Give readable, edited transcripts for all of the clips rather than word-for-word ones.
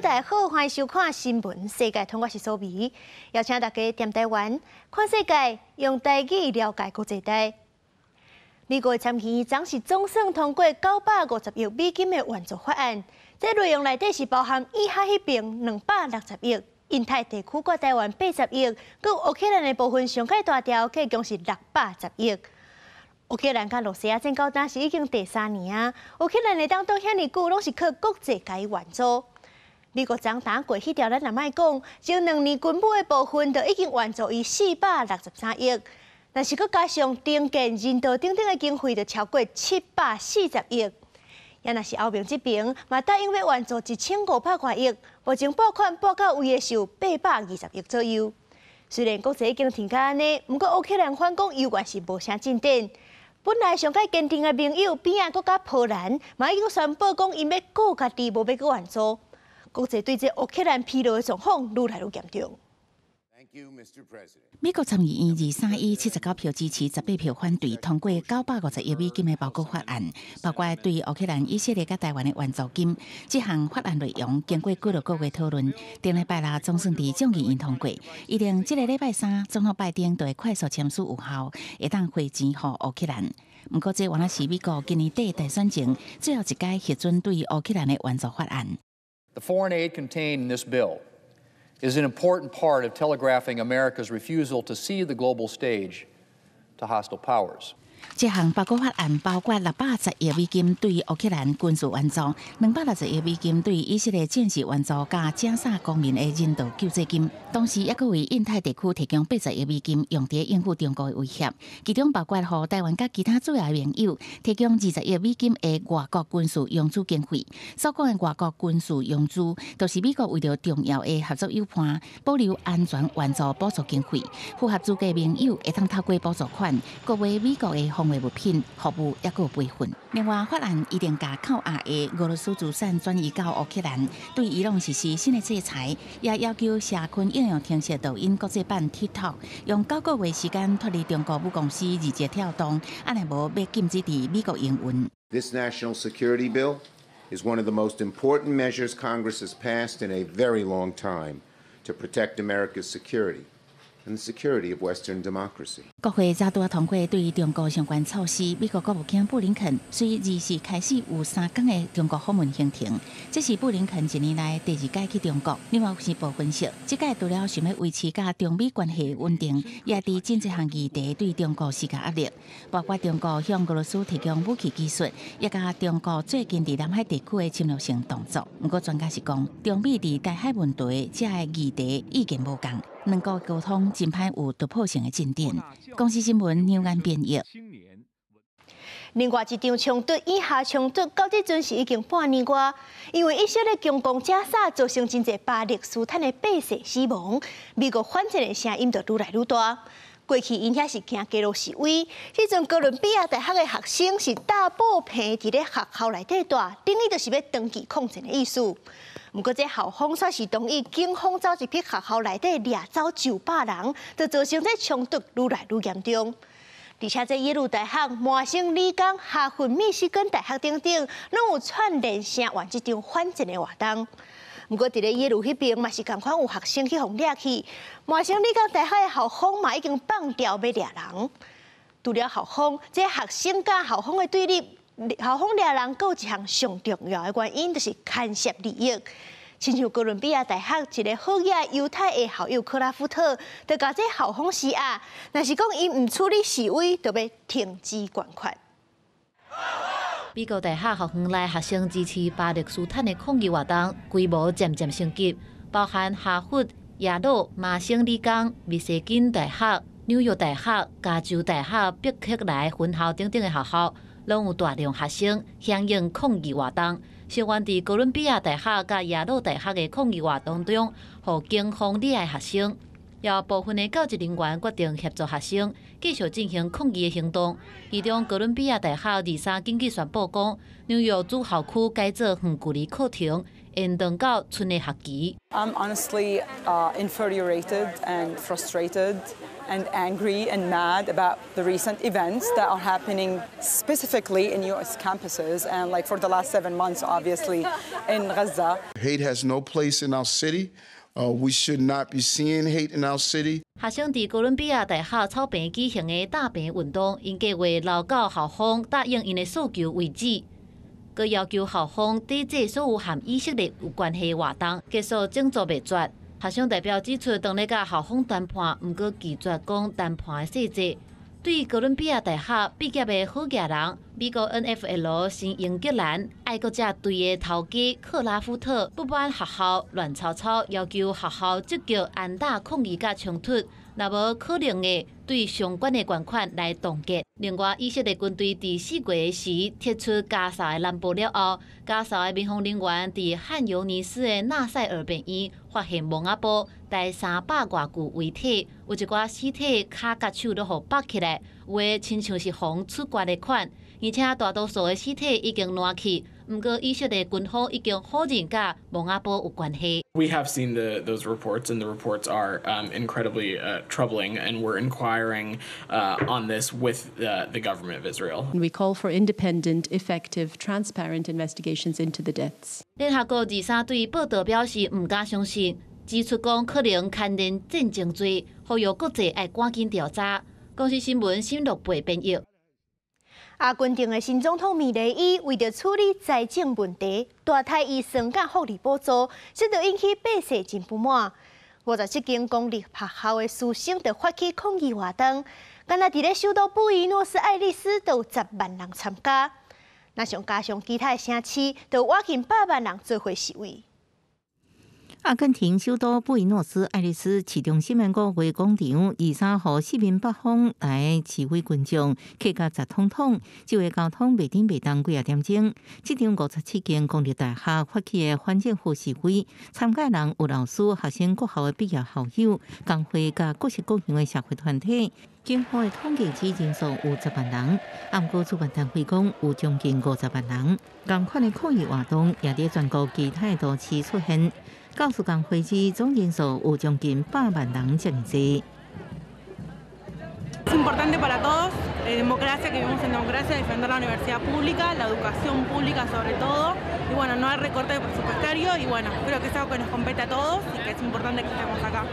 大家好，欢迎收看新闻世界通，我是苏眉，邀请大家踮台湾看世界，用台语了解国际大。美国参议院总是总算通过950亿美金的援助法案，这内容内底是包含以下迄边260亿、印太地区挂台湾80亿，佮乌克兰的部分上界大条，计共是610亿。乌克兰甲罗西亚战交战是已经第3年啊，乌克兰会当到遐尼久，拢是靠国际甲伊援助。美国总打过迄条，咱也莫讲，前2年军部的部分就已经援助伊463亿，但是佮加上订建人道等等的经费，就超过740亿。也若是欧盟这边嘛答应要援助1500多亿，目前拨款拨到位的是有820亿左右。虽然国际已经停到安尼，不过乌克兰反攻依然是无啥进展。本来上界坚定的盟友边仔国家波兰，嘛已经宣布讲因要顾家己，无要去援助。国际对这乌克兰疲劳的状况愈来愈严重。美国参议院2379票支持，18票反对，通过950亿美金的包裹法案，包括对乌克兰、以色列、甲台湾的援助金。这项法案内容经过几个月讨论，顶礼拜六总算伫众议院通过。预定这个礼拜3，总统拜登就会快速签署有效，会当汇钱予乌克兰。不过，这原来是美国今年底大选前最后一届核准对乌克兰的援助法案。The foreign aid contained in this bill is an important part of telegraphing America's refusal to cede the global stage to hostile powers. 这项包裹法案包括610亿美金对乌克兰军事援助，260亿美金对以色列战时援助，加加沙公民的人道救济金。同时，也为印太地区提供80亿美金，用伫应付中国的威胁。其中包括予台湾甲其他主要盟友提供20亿美金的外国军事用资经费。所讲的外国军事用资，就是美国为了重要的合作伙伴保留安全援助补助经费。符合资格盟友会当透过补助款，购买美国的防卫物品、服务，也有备份。另外，法案一定将靠押的俄罗斯资产转移到乌克兰，对伊朗实施新的制裁，也要求社群应用停止抖音国际版 TikTok， 用9个月时间脱离中国母公司字节跳动，安尼无要禁止伫美国营运。This national security bill is one of the most important measures Congress has passed in a very long time to protect America's security and the security of Western democracy. 国会再度通过对中国相关措施。美国国务卿布林肯随24开始有3天的中国访问行程，这是布林肯1年来第2届去中国。另外，时报分析，这届除了想要维持甲中美关系稳定，也伫真侪项议题对中国施加压力，包括中国向俄罗斯提供武器技术，也甲中国最近伫南海地区的侵略性动作。不过，专家是讲，中美伫台海问题这个议题意见无共。两国沟通真歹有突破性的进展。公司新闻牛眼编译。另外一场冲突，以下冲突到这阵是已经半年外，因为以色列强攻加沙，造成真侪巴勒斯坦的百姓死亡，美国反战的声音就愈来愈大。过去因遐是行街路示威，迄阵哥伦比亚大学的学生是大爆棚伫咧学校内底大，等于就是要登记抗战的意思。不过，这校方却是同意警方走一批学校内底掠走900人，就造成这冲突愈来愈严重。而且，这耶鲁大学、麻省理工、哈佛、密西根大学等等，拢有串联声援这场反战的活动。不过，伫咧耶鲁迄边嘛是共款有学生去互掠去，麻省理工大学的校方嘛已经放掉要掠人。除了校方，这学生甲校方的对立。校方掠人，有一项上重要的原因，就是牵涉利益。亲像哥伦比亚大学一个好野犹太的校友克拉夫特，就甲这校方施压，若是讲伊唔处理示威，就要停止捐款。美国大学学院内学生支持巴勒斯坦的抗议活动规模渐渐升级，包含哈佛、耶鲁、麻省理工、密西根大学、纽约大学、加州大学、伯克莱分校等等的学校。拢有大量学生响应抗议活动，声援伫哥伦比亚大学甲耶鲁大学的抗议活动中，互警方溺爱学生。也有部分的教职人员决定协助学生继续进行抗议的行动。其中，哥伦比亚大学23紧急宣布讲，纽约主校区改做远距离课程，延长到春的学期。I'm honestly infuriated and frustrated and angry and mad about the recent events that are happening specifically in U.S. campuses and like for the last 7 months, obviously, in Gaza. Hate has no place in our city. We should not be seeing hate in our city. 学生伫哥伦比亚大学草坪举行的大坪运动，因计划留到校方答应因的诉求为止。佮要求校方抵制所有和以色列有关系的活动，结束整作灭绝。学生代表指出，当咧甲校方谈判，毋过拒绝讲谈判的细节。对哥伦比亚大学毕业的好家人，美国 NFL 新英格兰爱国者队的头家克拉夫特不满学校乱吵吵，要求学校积极安打抗议甲冲突，若无可能的对相关的捐款来冻结。另外，以色列军队伫4月时撤出加沙的南部了后，加沙的民防人员伫汉尤尼斯的纳赛尔病院发现蒙阿波带300多具遗体，有一寡尸体骹甲手都互绑起来，有的亲像是风出刮的款，而且大多数的尸体已经烂去。不过，以色列军方已经否认甲蒙阿波有关系。We have seen those reports, and the reports are incredibly troubling, and we're inquiring on this with the government of Israel. We call for independent, effective, transparent investigations into the deaths. 联合国23对报道表示唔敢相信，指出讲可能牵连战争罪，呼吁国际爱赶紧调查。公司新闻新六倍编译。阿根廷的新总统米雷伊为着处理财政问题，大太以双减福利补助，使得引起百姓真不满。57间公立学校的师生就发起抗议活动，敢若伫咧首都布宜诺斯艾利斯，都有10万人参加。那上加上其他城市，就有约近100万人做伙示威。阿根廷首都布宜诺斯艾利斯市中心的5月广场，23号四面八方来示威群众，客家10通通，就会交通袂顶袂当几啊点钟。这场57间公立大学发起的反政府示威，参加人有老师、学生、各校的毕业校友、工会甲各式各样的社会团体。警方的统计指人数有10万人，不过主办单位讲有将近50万人。同款的抗议活动也在全国其他都市出现。教师工会指总人数有将近100万人这么多。Es importante para todos, democracia, que vivimos en democracia, defender la universidad pública, la educación pública sobre todo, y bueno, no hay recorte presupuestario, y bueno, creo que es algo que nos compete a todos y que es importante que estemos acá.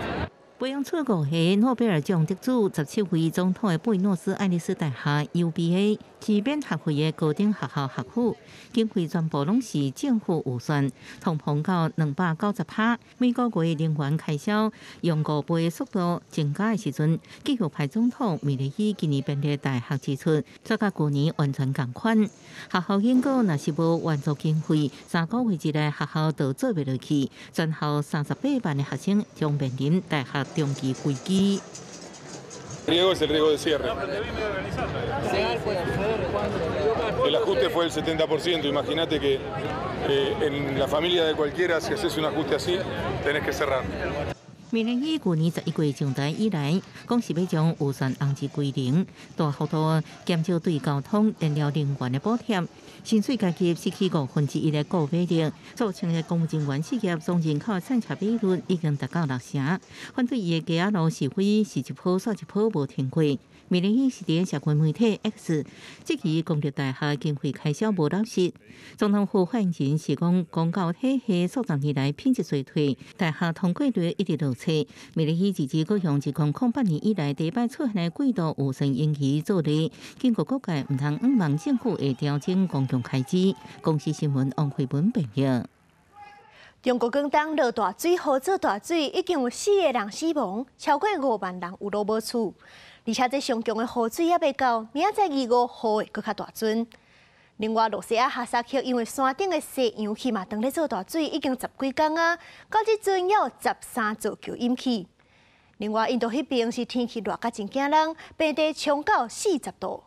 培养出国系诺贝尔奖得主17位总统的布宜诺斯艾利斯大学 UBA 是免学费的高等学校学府，经费全部拢是政府预算，通膨到290%。每个月能源开销用5倍的速度增加的时阵，继续派总统米雷伊今年编列大学支出，则甲去年完全同款。学校警告，若是无援助经费，3个月之内学校就做袂落去，全校38万的学生将面临大学中期危机。riesgo es el riesgo de cierre. El ajuste fue el 70%. Imagínate que en la familia de cualquiera, si haces un ajuste así, tenés que cerrar. 米雷伊去年11月上台以来，讲是要将预算降至归零，大幅度减少对交通、燃料、能源的补贴，薪水阶级失去1/5的购买力，造成的公务员失业总人口产值比率已经达到60%。反对伊的街路示威是一波煞一波无停过。米雷伊是伫社群媒体 X 质疑公立大学经费开销无落实。总统府发言人是讲，公教体系数十年来品质衰退，大学通过率一直落差。米雷伊自国用2008年以来第一摆出现的季度预算盈余做例，经过各界唔通仰望政府会调整公共开支。公司新闻王慧文评论。中国广东落大水，河做大水，已经有4个人死亡，超过5万人有路无厝。而且这上强的雨水也未到，明仔载2、5号会更较大阵。另外，罗西亚哈萨克因为山顶的西洋气嘛，当咧做大水已经10几天啊，到即阵也有13座桥淹起。另外，印度迄边是天气热甲真惊人，平地冲到40度。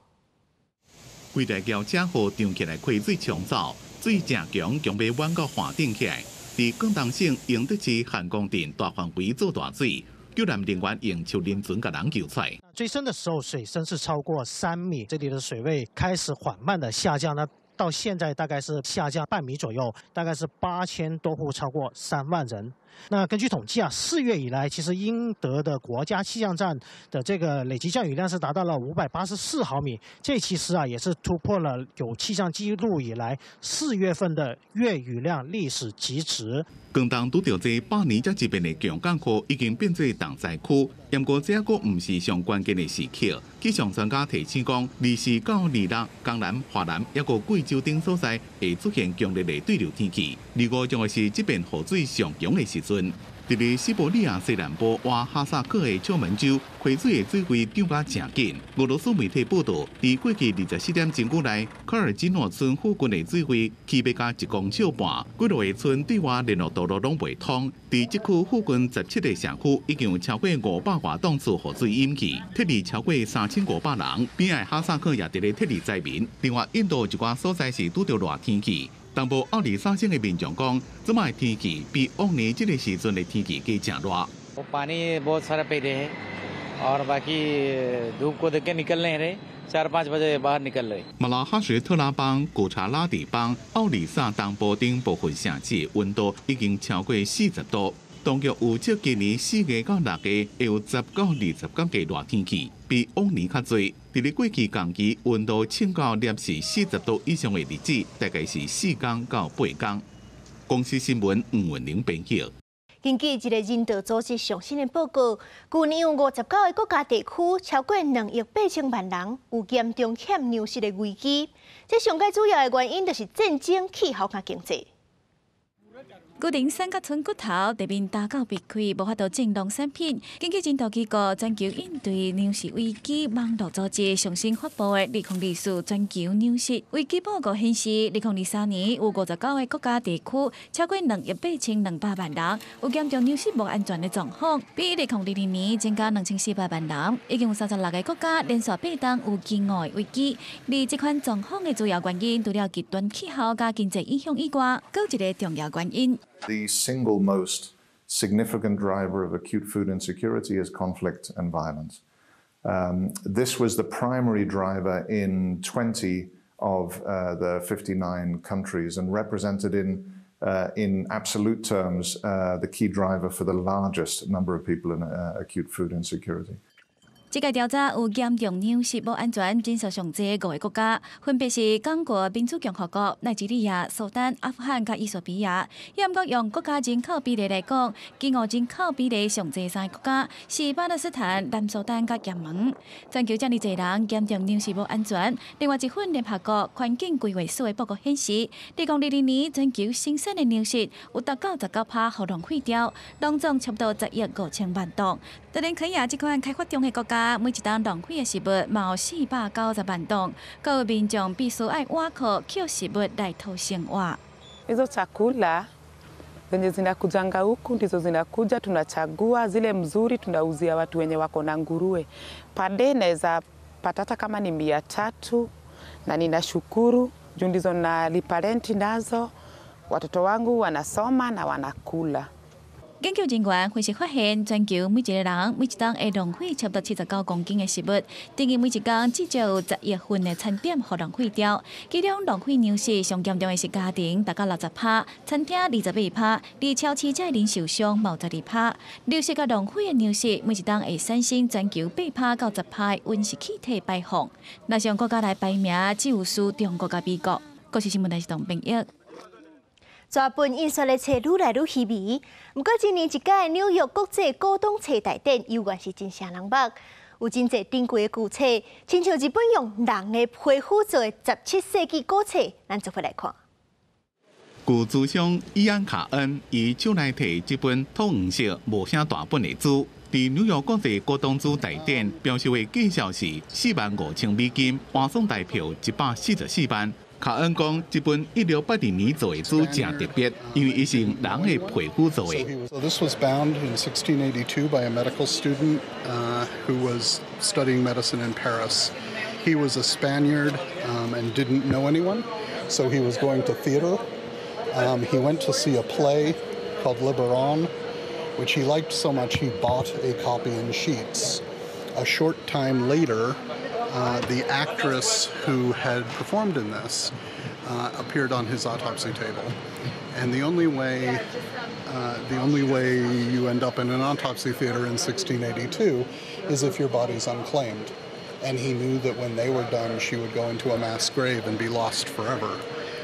规大桥正好涨起来，溪水冲走，水正强，强要弯到岸顶起来。伫广东省永德市汉江镇大范围做大水。救援人员用手拎船甲人救出最深的时候，水深是超过3米，这里的水位开始缓慢的下降。那到现在大概是下降半米左右，大概是8000多户，超过3万人。那根据统计啊，4月以来，其实英德的国家气象站的这个累计降雨量是达到了584毫米，这其实啊也是突破了有气象记录以来4月份的月雨量历史极值。广东拄到这100年才一变的强降雨，已经变做重灾区。不过这个唔是上关键的时刻。气象专家提醒讲，24到26，江南、华南还有贵州等所在会出现强烈的对流天气。25将会是这边雨水上强的时阵。伫西伯利亚西南部哇哈萨克的丘门州，溪水的水位涨甲正紧。俄罗斯媒体报道，伫过去24点钟久内，卡尔基诺村附近的水位起要甲1公尺半，几落个村对外联络道路拢未通。伫这区附近17个社区，已经有超过500多栋次雨水引起，撤离超过3500人。边爱哈萨克也伫咧撤离灾民。另外，印度有一寡所在是拄到热天气。东部奥里萨省的民众讲，这摆天气比往年这个时阵的天气更正热。पानी बहुत सारा पे रहे और बाकी धूप को देख के निकल नहीं रहे 4-5 बजे बाहर निकल रहे。马拉哈什特拉邦、古查拉底邦、奥里萨东部等部分城市的温度已经超过40度。当局预测今年4月到6月会有10到20天的热天气，比往年较多。伫咧过去同期温度升到摄氏40度以上的日子，大概是4天到8天。公司新闻吴文玲编辑。根据一个人道组织上新的报告，去年有59个国家地区超过2亿8千万人有严重欠粮食的危机。这上界主要的原因就是战争、气候甲经济。固定三角村骨头地面大到闭开，无法度种农产品。根据人道机构全球应对粮食危机网络组织上新发布的2024全球粮食危机报告显示，2023年有59个国家地区超过2亿8200万人有严重粮食无安全的状况，比2020年增加2400万人。已经有36个国家连续8档有饥饿危机。而这款状况的主要原因，除了极端气候加经济影响以外，还有一个重要原因。The single most significant driver of acute food insecurity is conflict and violence. This was the primary driver in 20 of the 59 countries and represented in absolute terms the key driver for the largest number of people in acute food insecurity. 这个调查有严重粮食无安全真实上济5个国家，分别是刚果民主共和国、奈及利亚、苏丹、阿富汗甲伊索比亚。不过用国家人口比例来讲，饥饿人口比例上济3个国家是巴勒斯坦、南苏丹甲也门。全球这么侪人严重粮食无安全。另外一份联合国环境规划署的报告显示，2020年全球生产的粮食有达99%互浪费掉，拢总差不多10亿5千万吨。当然，肯亚这款开发中的国家，每一档浪费的食物嘛有490万吨，各位民众必须爱挖靠捡食物来讨生活。Hizo chakula zenye zinakujanga huku ndizo zinakuja, tunachagua zile mzuri, tunauzia watu wenye wako na nguruwe. Pade naweza pata hata kama ni 300, na ninashukuru juu ndizo nalipa renti nazo, watoto wangu wanasoma na wanakula。研究人员分析发现，全球每一个人每一档会浪费差不多79公斤的食物，等于每一天至少有10亿份的餐点互浪费掉。其中浪费粮食上严重的是家庭，达到60%，餐厅28%，而超市这零售商毛12%。流失甲浪费的粮食，每一档会产生全球8%到10%的温室气体排放。若上国家来排名，只有输中国甲美国。国际新闻台是董炳益。全本印刷的册愈来愈稀微，不过今年一届纽约国际古董册大展犹原是真声人目，有真侪珍贵的古册，亲像一本用人的皮肤做的17世纪古册，咱做伙来看。古珠商伊安卡恩以手内摕这本土黄色无啥大本的书，伫纽约国际古董珠大展标售的价销是45000美金，换算台票144万。卡恩讲，这本1680年做的书真特别，因为伊是用人的皮肤做的。So this was bound in 1682 by a medical student who was studying medicine in Paris. He was a Spaniard and didn't know anyone, so he was going to theater. He went to see a play called Liberon, which he liked so much he bought a copy in sheets. A short time later, the actress who had performed in this appeared on his autopsy table. And the only way you end up in an autopsy theater in 1682 is if your body's unclaimed. And he knew that when they were done, she would go into a mass grave and be lost forever.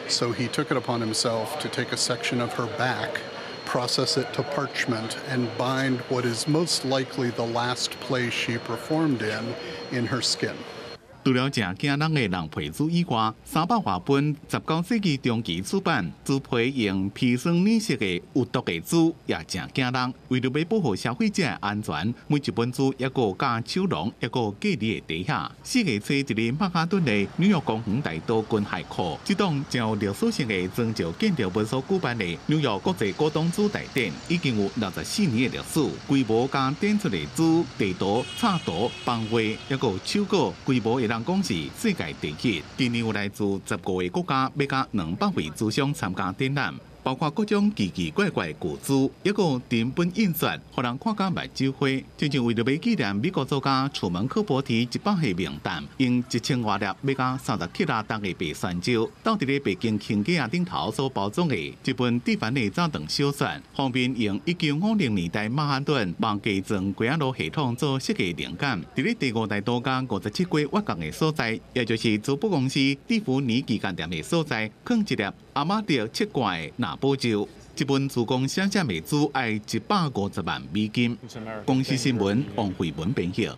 So he took it upon himself to take a section of her back, process it to parchment, and bind what is most likely the last place she performed in her skin. 除了正惊人的人皮书以外，300多本19世纪中期出版、纸皮用砒霜染色的有毒的书也正惊人。为了要保护消费者的安全，每一本书也个加手笼，也个隔离的底下。4月初，一个曼哈顿的纽约公园大道军械库，这栋真有历史性的宗教建筑文所举办的纽约国际古董珠大展，已经有64年的历史。规模加展出的珠、地图、插图、版画，也个手稿，规模会让讲是世界第一。今年有来自15个国家，要加200位珠商参加展览，包括各种奇奇怪怪的古珠，也个成本印刷，让人看甲目睭花。真正为了要纪念美国作家楚门科波提100岁名单，用1000多粒要加30克拉重的白山椒，倒伫咧北京轻架顶头所包装的一本蒂凡尼早长小说，方面用1950年代曼哈顿望基庄轨路系统做设计灵感。伫咧第5大道加57街挖角的所在，也就是珠宝公司蒂芙尼旗舰店的所在，放一粒阿玛迪切怪纳波酒。一本珠光闪闪的珠要150万美金。公司新闻王慧文编译。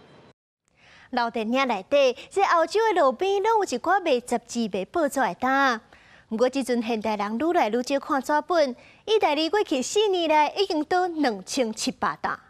老电影内底，在欧洲的路边，拢有一寡卖杂志、卖报纸的摊。不过，即阵现代人愈来愈少看纸本，意大利过去4年来已经到2700档。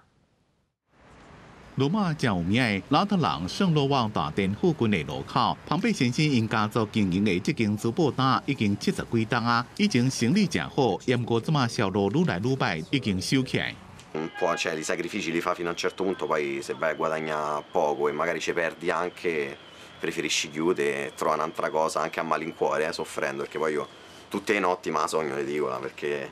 罗马真有名的拉特朗圣罗旺大殿附近的路口，庞贝先生因家族经营的这间珠宝摊已经70几档啊，已经生意真好，不过即马销路愈来愈歹，已經收起來。Un po', cioè, i sacrifici li fa fino a un certo punto, poi se vai a guadagnare poco e magari ci perdi anche, preferisci chiudere e trovare un'altra cosa anche a malincuore, soffrendo, perché poi io tutte le notti me la sogno l'edicola, perché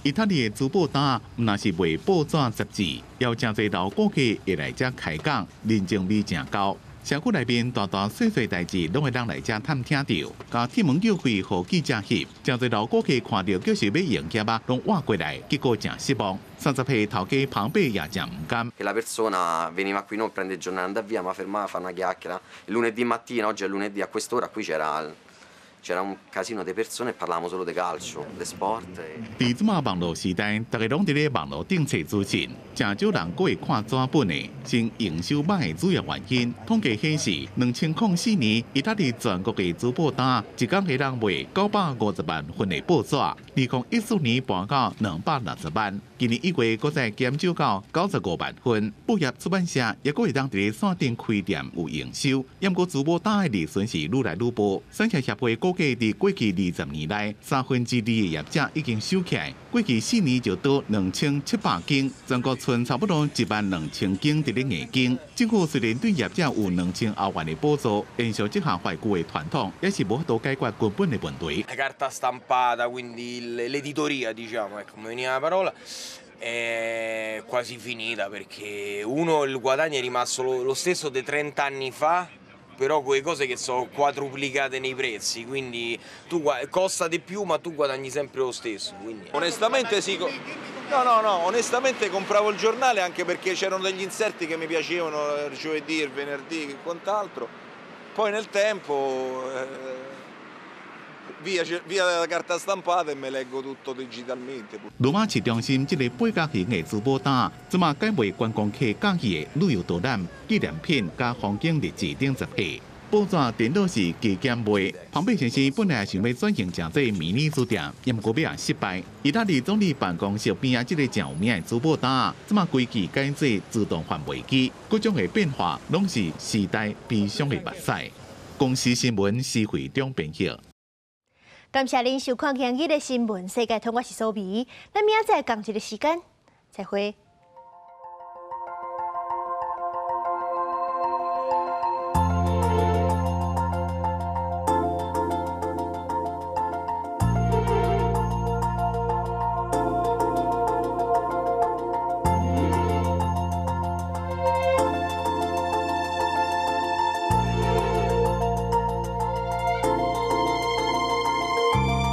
意大利的珠宝摊，唔那是卖报纸杂志，有真侪老顾客会来遮开讲，人情味真高。社区内面大大小小代志，拢会让来遮探听到。甲铁门叫开，互记者翕，真侪老顾客看到就是要用夹啊，拢挖过来，结果真失望。30岁头家旁边也真唔甘。E la persona veniva qui non prende il giornale, andava via, ma fermava, fa una chiacchiera. Il lunedì mattina, oggi è lunedì a quest'ora, qui c'era un casino di persone e parlavamo solo di calcio, di sport. 伫即马网络时代，大家拢伫咧网络顶找资讯，真少人过会看纸本的。是营收歹的主要原因。统计显示，2004年意大利全国的珠宝摊一天可人卖950万份的报纸，2014年搬到260万，今年1月搁再减少到95万份。报业出版社也搁会当伫咧线顶开店有营收，不过珠宝摊的利润是愈来愈薄。产业协会估计伫过去20年内，2/3的业者已经收起来，过去4年就到2700间，全国剩差不多12000间伫咧硬经。政府虽然对业者有2000万的补助，延续这项怀旧的传统，也是无法度解决根本的问题。La carta stampata, quindi l'editoria, diciamo, ecco, mi veniva la parola, è quasi finita perché il guadagno è rimasto lo stesso di 30 anni fa. Però quelle cose che sono quadruplicate nei prezzi, quindi costa di più ma tu guadagni sempre lo stesso. Quindi. Onestamente sì, onestamente compravo il giornale anche perché c'erano degli inserti che mi piacevano il giovedì, il venerdì e quant'altro. Poi nel tempo via la carta stampata e me leggo tutto digitalmente. 罗马市中心这个八角形的珠宝摊，即马改为观光客喜欢的旅游导览、纪念品加风景日志等杂货。报纸、电脑是加减卖。庞贝先生本来想要转型成这迷你书店，不过也失败。意大利总理办公室边啊，这个真有名的珠宝摊，即马规矩改做自动贩卖机，各种的变化拢是时代悲伤的目屎。公司新闻施惠中编辑。感谢您收看今日的新闻世界通，我是苏眉，咱明仔载同一个时间再会。